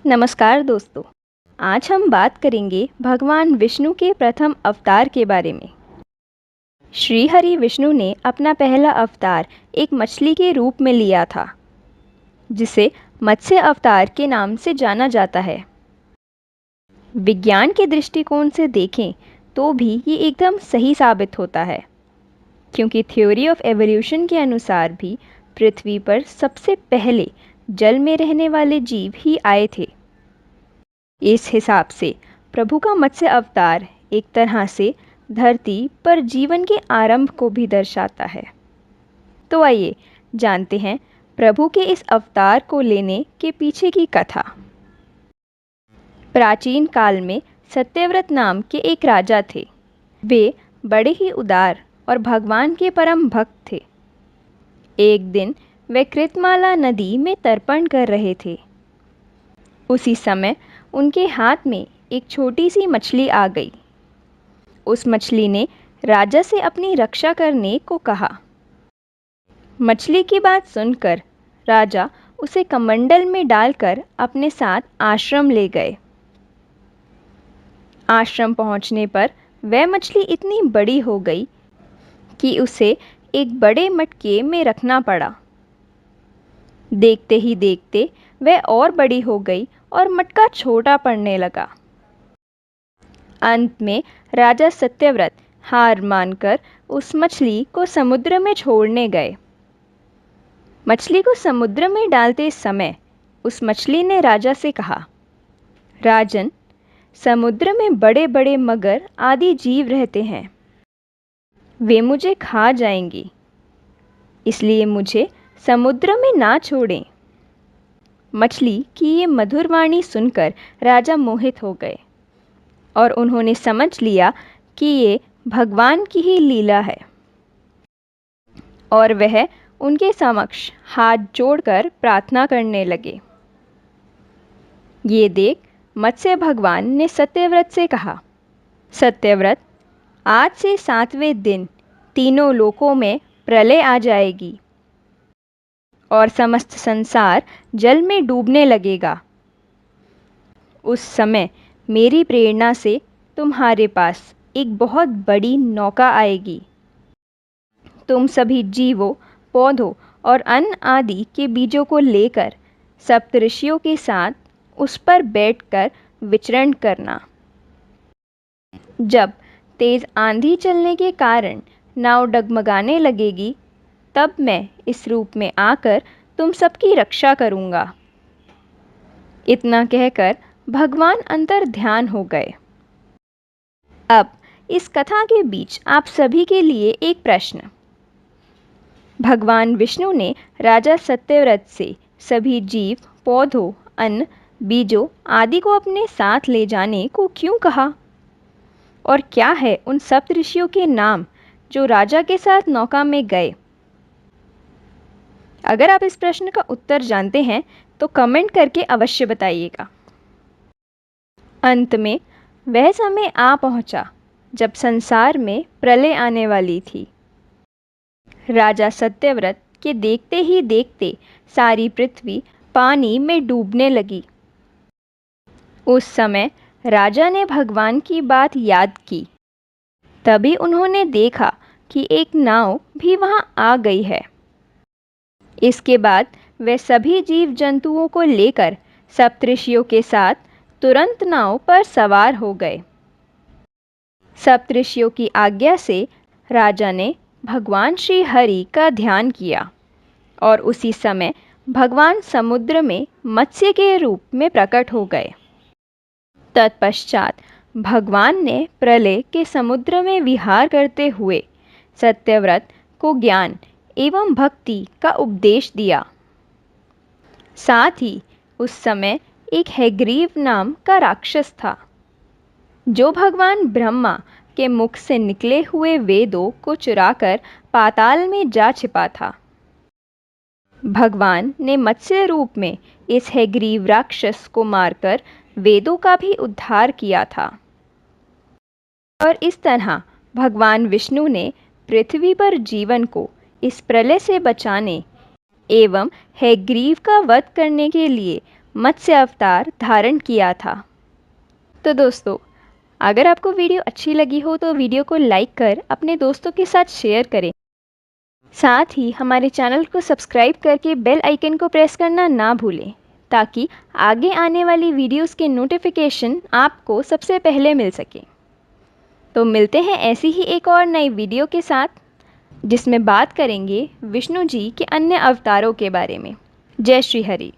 नमस्कार दोस्तों। आज हम बात करेंगे भगवान विष्णु के प्रथम अवतार के बारे में। श्री हरि विष्णु ने अपना पहला अवतार एक मछली के रूप में लिया था, जिसे मत्स्य अवतार के नाम से जाना जाता है। विज्ञान के दृष्टिकोण से देखें तो भी ये एकदम सही साबित होता है, क्योंकि थ्योरी ऑफ एवोल्यूशन के अनुसार भी पृथ्वी पर सबसे पहले जल में रहने वाले जीव ही आए थे। इस हिसाब से प्रभु का मत्स्य अवतार एक तरह से धरती पर जीवन के आरंभ को भी दर्शाता है। तो आइए जानते हैं प्रभु के इस अवतार को लेने के पीछे की कथा। प्राचीन काल में सत्यव्रत नाम के एक राजा थे। वे बड़े ही उदार और भगवान के परम भक्त थे। एक दिन वे कृतमाला नदी में तर्पण कर रहे थे। उसी समय उनके हाथ में एक छोटी सी मछली आ गई। उस मछली ने राजा से अपनी रक्षा करने को कहा। मछली की बात सुनकर राजा उसे कमंडल में डालकर अपने साथ आश्रम ले गए। आश्रम पहुंचने पर वह मछली इतनी बड़ी हो गई कि उसे एक बड़े मटके में रखना पड़ा। देखते ही देखते वह और बड़ी हो गई और मटका छोटा पड़ने लगा। अंत में राजा सत्यव्रत हार मानकर उस मछली को समुद्र में छोड़ने गए। मछली को समुद्र में डालते समय उस मछली ने राजा से कहा, राजन, समुद्र में बड़े बड़े मगर आदि जीव रहते हैं। वे मुझे खा जाएंगे, इसलिए मुझे समुद्र में ना छोड़ें। मछली की ये मधुर वाणी सुनकर राजा मोहित हो गए और उन्होंने समझ लिया कि ये भगवान की ही लीला है, और वह उनके समक्ष हाथ जोड़कर प्रार्थना करने लगे। ये देख मत्स्य भगवान ने सत्यव्रत से कहा, सत्यव्रत, आज से 7वें दिन तीनों लोकों में प्रलय आ जाएगी और समस्त संसार जल में डूबने लगेगा। उस समय मेरी प्रेरणा से तुम्हारे पास एक बहुत बड़ी नौका आएगी। तुम सभी जीवों, पौधों और अन्न आदि के बीजों को लेकर सप्तऋषियों के साथ उस पर बैठकर विचरण करना। जब तेज आंधी चलने के कारण नाव डगमगाने लगेगी, तब मैं इस रूप में आकर तुम सबकी रक्षा करूँगा। इतना कहकर भगवान अंतर ध्यान हो गए। अब इस कथा के बीच आप सभी के लिए एक प्रश्न। भगवान विष्णु ने राजा सत्यव्रत से सभी जीव, पौधों, अन्न, बीजों आदि को अपने साथ ले जाने को क्यों कहा? और क्या है उन सप्तऋषियों के नाम जो राजा के साथ नौका में गए? अगर आप इस प्रश्न का उत्तर जानते हैं तो कमेंट करके अवश्य बताइएगा। अंत में वह समय आ पहुंचा जब संसार में प्रलय आने वाली थी। राजा सत्यव्रत के देखते ही देखते सारी पृथ्वी पानी में डूबने लगी। उस समय राजा ने भगवान की बात याद की। तभी उन्होंने देखा कि एक नाव भी वहां आ गई है। इसके बाद वे सभी जीव जंतुओं को लेकर सप्तऋषियों के साथ तुरंत नाव पर सवार हो गए। सप्तऋषियों की आज्ञा से राजा ने भगवान श्री हरि का ध्यान किया और उसी समय भगवान समुद्र में मत्स्य के रूप में प्रकट हो गए। तत्पश्चात भगवान ने प्रलय के समुद्र में विहार करते हुए सत्यव्रत को ज्ञान एवं भक्ति का उपदेश दिया। साथ ही उस समय एक हैग्रीव नाम का राक्षस था, जो भगवान ब्रह्मा के मुख से निकले हुए वेदों को चुराकर पाताल में जा छिपा था। भगवान ने मत्स्य रूप में इस हैग्रीव राक्षस को मारकर वेदों का भी उद्धार किया था। और इस तरह भगवान विष्णु ने पृथ्वी पर जीवन को इस प्रलय से बचाने एवं हैग्रीव का वध करने के लिए मत्स्य अवतार धारण किया था। तो दोस्तों, अगर आपको वीडियो अच्छी लगी हो तो वीडियो को लाइक कर अपने दोस्तों के साथ शेयर करें। साथ ही हमारे चैनल को सब्सक्राइब करके बेल आइकन को प्रेस करना ना भूलें, ताकि आगे आने वाली वीडियोस के नोटिफिकेशन आपको सबसे पहले मिल सके। तो मिलते हैं ऐसी ही एक और नई वीडियो के साथ, जिसमें बात करेंगे विष्णु जी के अन्य अवतारों के बारे में। जय श्री हरि।